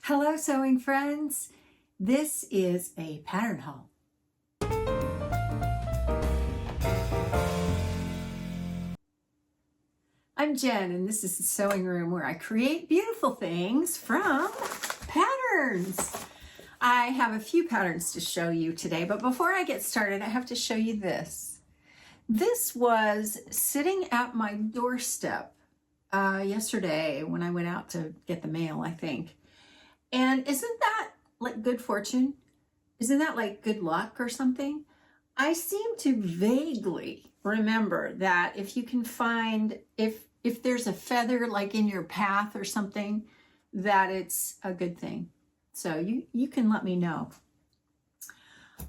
Hello, sewing friends. This is a pattern haul. I'm Jen, and this is the sewing room where I create beautiful things from patterns. I have a few patterns to show you today, but before I get started, I have to show you this. This was sitting at my doorstep yesterday when I went out to get the mail, I think. And isn't that like good fortune? Isn't that like good luck or something? I seem to vaguely remember that if you can find, if there's a feather like in your path or something, that it's a good thing. So you can let me know.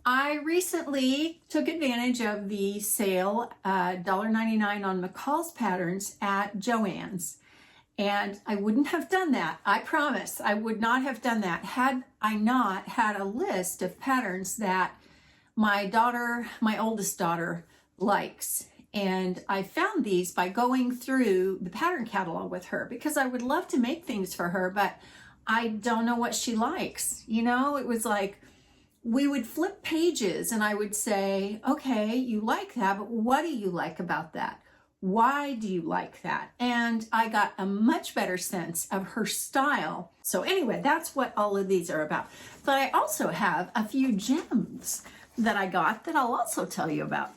I recently took advantage of the sale, $1.99 on McCall's patterns at Joann's. And I wouldn't have done that. I promise I would not have done that had I not had a list of patterns that my oldest daughter, likes. And I found these by going through the pattern catalog with her because I would love to make things for her, but I don't know what she likes. You know, it was like we would flip pages and I would say, okay, you like that, but what do you like about that? Why do you like that? And I got a much better sense of her style. So anyway, that's what all of these are about. But I also have a few gems that I got that I'll also tell you about.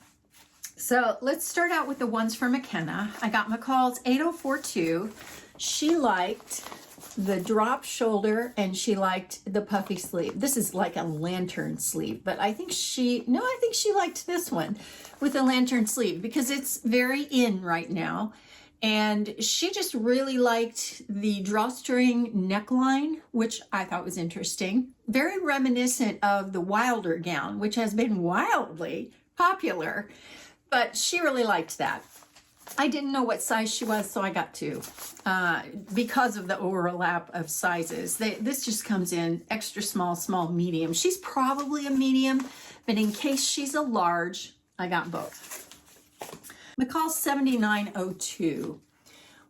So let's start out with the ones for McKenna. I got McCall's 8042. She liked the drop shoulder and she liked the puffy sleeve. This is like a lantern sleeve, but I think she liked this one with a lantern sleeve because it's very in right now. And she just really liked the drawstring neckline, which I thought was interesting. Very reminiscent of the Wilder gown, which has been wildly popular, but she really liked that. I didn't know what size she was, so I got two because of the overlap of sizes. This just comes in extra small, small, medium. She's probably a medium, but in case she's a large, I got both. McCall 7902.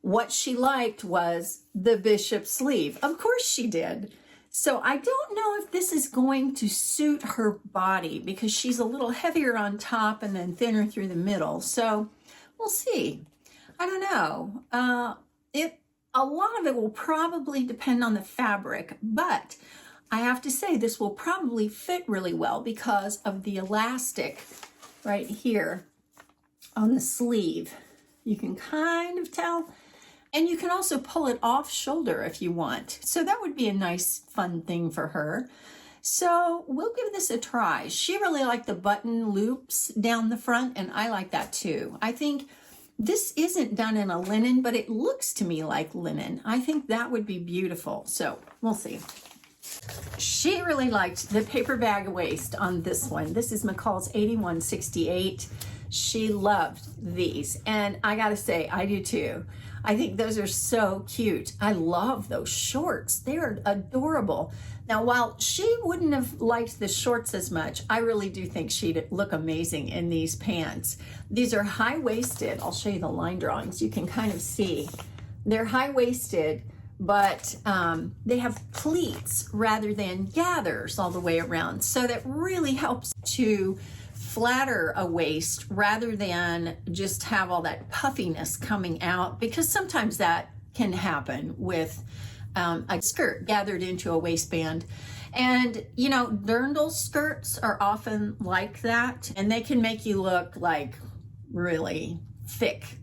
What she liked was the bishop sleeve. Of course she did. So I don't know if this is going to suit her body because she's a little heavier on top and then thinner through the middle. So we'll see. I don't know. A lot of it will probably depend on the fabric, but I have to say this will probably fit really well because of the elastic right here on the sleeve. You can kind of tell. And you can also pull it off shoulder if you want. So that would be a nice, fun thing for her. So we'll give this a try. She really liked the button loops down the front, and I like that too. I think this isn't done in a linen, but it looks to me like linen. I think that would be beautiful. So we'll see. She really liked the paper bag waist on this one. This is McCall's 8168. She loved these, and I gotta say, I do too. I think those are so cute. I love those shorts. They're adorable. Now, while she wouldn't have liked the shorts as much, I really do think she'd look amazing in these pants. These are high-waisted. I'll show you the line drawings. You can kind of see. They're high-waisted, but they have pleats rather than gathers all the way around. So that really helps to flatter a waist rather than just have all that puffiness coming out, because sometimes that can happen with a skirt gathered into a waistband. And you know, dirndl skirts are often like that, and they can make you look like really thick.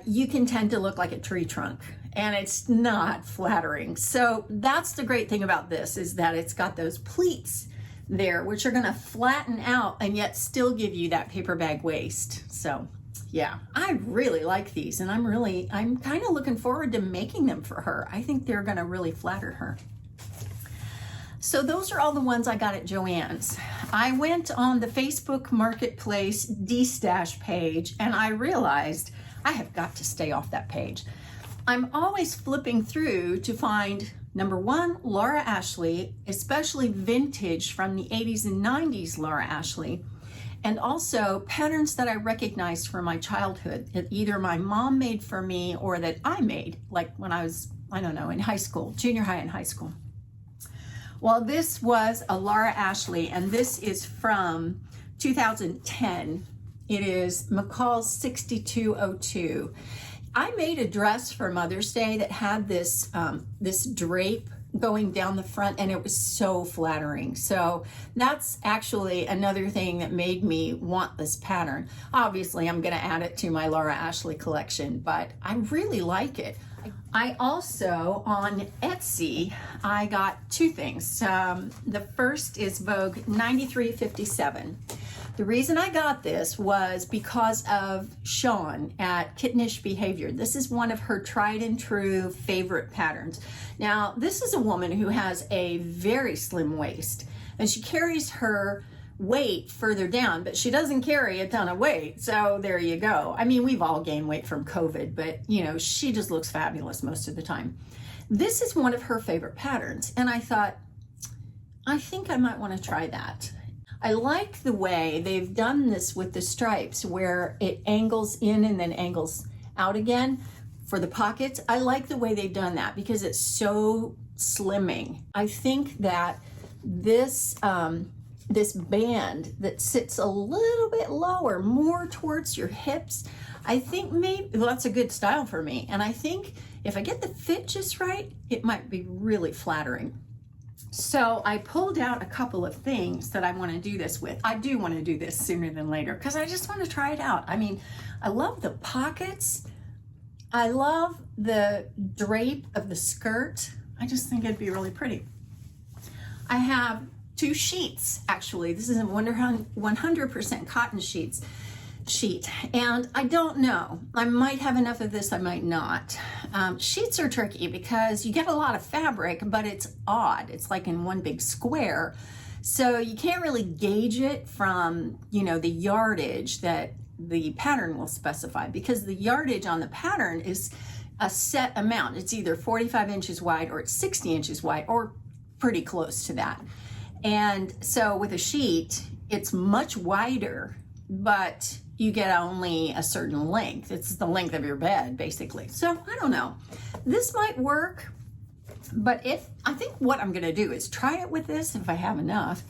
You can tend to look like a tree trunk, and it's not flattering. So that's the great thing about this, is that it's got those pleats there, which are going to flatten out and yet still give you that paper bag waist. So yeah, I really like these, and I'm kind of looking forward to making them for her. I think they're going to really flatter her. So those are all the ones I got at Joann's. I went on the Facebook Marketplace D-Stash page, and I realized I have got to stay off that page. I'm always flipping through to find, number one, Laura Ashley, especially vintage from the 80s and 90s Laura Ashley, and also patterns that I recognized from my childhood that either my mom made for me or that I made, like when I was, I don't know, in high school, junior high and high school. Well, this was a Laura Ashley, and this is from 2010. It is McCall's 6202. I made a dress for Mother's Day that had this this drape going down the front, and it was so flattering. So that's actually another thing that made me want this pattern. Obviously, I'm going to add it to my Laura Ashley collection, but I really like it. I also, on Etsy, I got two things. The first is Vogue 9357. The reason I got this was because of Sian at Kittenish Behavior. This is one of her tried and true favorite patterns. Now, this is a woman who has a very slim waist, and she carries her weight further down, but she doesn't carry a ton of weight. So there you go. I mean, we've all gained weight from COVID, but you know, she just looks fabulous most of the time. This is one of her favorite patterns, and I thought, I think I might want to try that. I like the way they've done this with the stripes where it angles in and then angles out again for the pockets. I like the way they've done that because it's so slimming. I think that this this band that sits a little bit lower, more towards your hips, I think maybe, well, that's a good style for me. And I think if I get the fit just right, it might be really flattering. So I pulled out a couple of things that I want to do this with. I do want to do this sooner than later because I just want to try it out. I mean, I love the pockets. I love the drape of the skirt. I just think it'd be really pretty. I have two sheets, actually. This is a 100% cotton sheet. And I don't know. I might have enough of this, I might not. Sheets are tricky because you get a lot of fabric, but it's odd. It's like in one big square. So you can't really gauge it from, you know, the yardage that the pattern will specify, because the yardage on the pattern is a set amount. It's either 45 inches wide or it's 60 inches wide or pretty close to that. And so with a sheet, it's much wider, but you get only a certain length. It's the length of your bed, basically. So I don't know. This might work, but I think what I'm gonna do is try it with this if I have enough.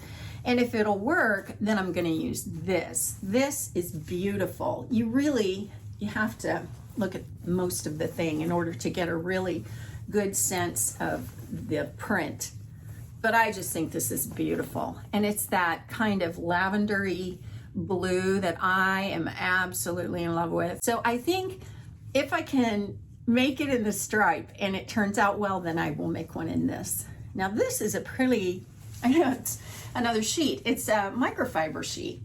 And if it'll work, then I'm gonna use this. This is beautiful. You have to look at most of the thing in order to get a really good sense of the print. But I just think this is beautiful. And it's that kind of lavendery blue that I am absolutely in love with. So I think if I can make it in the stripe and it turns out well, then I will make one in this. Now this is a pretty, I know it's another sheet. It's a microfiber sheet,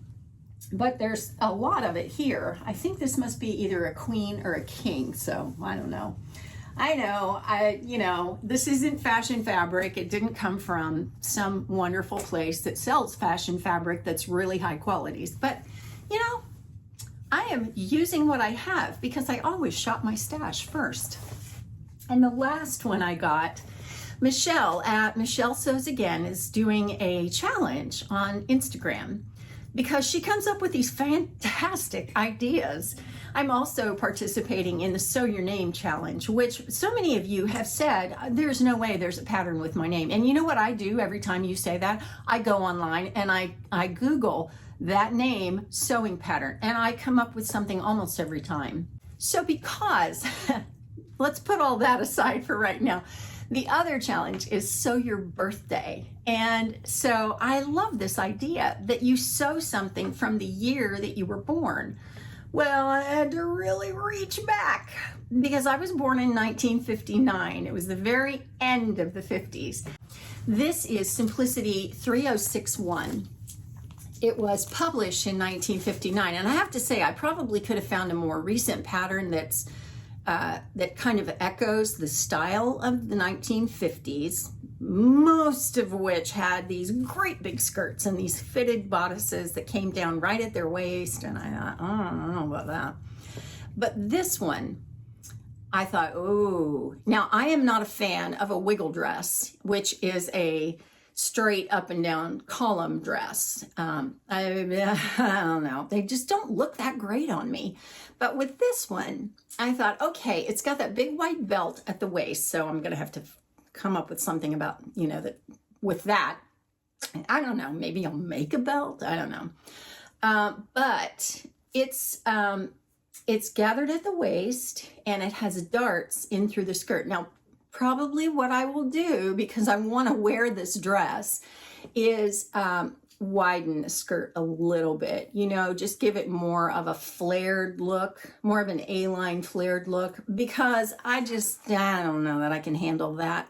but there's a lot of it here. I think this must be either a queen or a king, so I don't know. You know, this isn't fashion fabric. It didn't come from some wonderful place that sells fashion fabric that's really high qualities. But, you know, I am using what I have because I always shop my stash first. And the last one I got, Michelle at Michelle Sews Again is doing a challenge on Instagram because she comes up with these fantastic ideas. I'm also participating in the Sew Your Name challenge, which so many of you have said, there's no way there's a pattern with my name. And you know what I do every time you say that? I go online and I Google that name, sewing pattern, and I come up with something almost every time. So because, let's put all that aside for right now. The other challenge is sew your birthday. And so I love this idea that you sew something from the year that you were born. Well, I had to really reach back because I was born in 1959. It was the very end of the 50s. This is Simpicity 3061. It was published in 1959. And I have to say, I probably could have found a more recent pattern that kind of echoes the style of the 1950s, most of which had these great big skirts and these fitted bodices that came down right at their waist. And I thought, oh, I don't know about that. But this one, I thought, oh, now I am not a fan of a wiggle dress, which is a straight up and down column dress. I don't know. They just don't look that great on me. But with this one, I thought, okay, it's got that big white belt at the waist, so I'm going to have to come up with something about, you know, that with that. I don't know, maybe I'll make a belt. I don't know. But it's gathered at the waist and it has darts in through the skirt. Now, probably what I will do, because I want to wear this dress, is widen the skirt a little bit, you know, just give it more of a flared look, more of an A-line flared look, because I don't know that I can handle that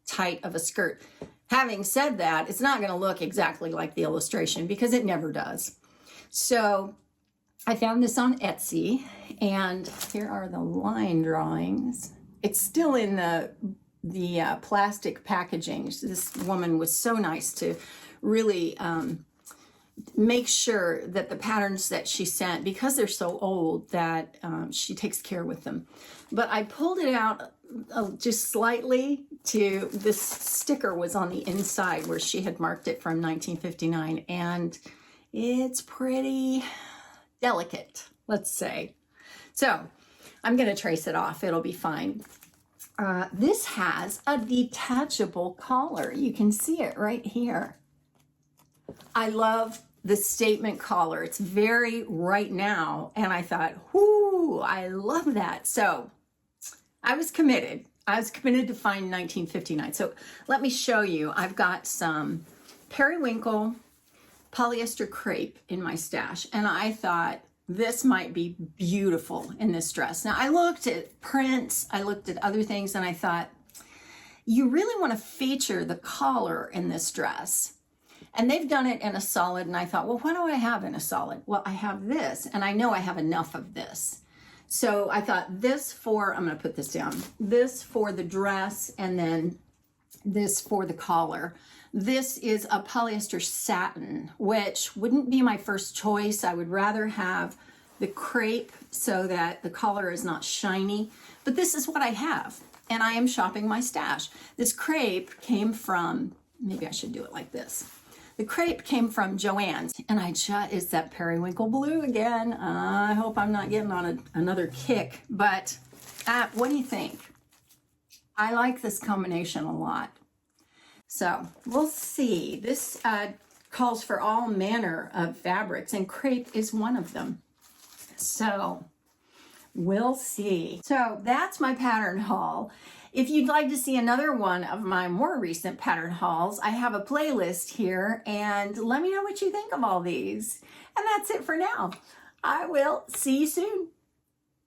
tight of a skirt. Having said that, it's not going to look exactly like the illustration because it never does. So I found this on Etsy, and here are the line drawings. It's still in the plastic packaging. This woman was so nice to really make sure that the patterns that she sent, because they're so old, that she takes care with them. But I pulled it out just slightly to, this sticker was on the inside where she had marked it from 1959, and it's pretty delicate, let's say. So I'm going to trace it off. It'll be fine. This has a detachable collar. You can see it right here. I love the statement collar. It's very right now. And I thought, whoo, I love that. So I was committed. I was committed to find 1959. So let me show you. I've got some periwinkle polyester crepe in my stash. And I thought this might be beautiful in this dress. Now I looked at prints, I looked at other things, and I thought, you really want to feature the collar in this dress. And they've done it in a solid, and I thought, well, what do I have in a solid? Well, I have this, and I know I have enough of this. So I thought this for, I'm going to put this down, this for the dress, and then this for the collar. This is a polyester satin, which wouldn't be my first choice. I would rather have the crepe so that the collar is not shiny, but this is what I have, and I am shopping my stash. This crepe came from, maybe I should do it like this. The crepe came from Joann's, and it's that periwinkle blue again. I hope I'm not getting on another kick, but what do you think? I like this combination a lot. So we'll see. This calls for all manner of fabrics, and crepe is one of them. So we'll see. So that's my pattern haul. If you'd like to see another one of my more recent pattern hauls, I have a playlist here, and let me know what you think of all these. And that's it for now. I will see you soon.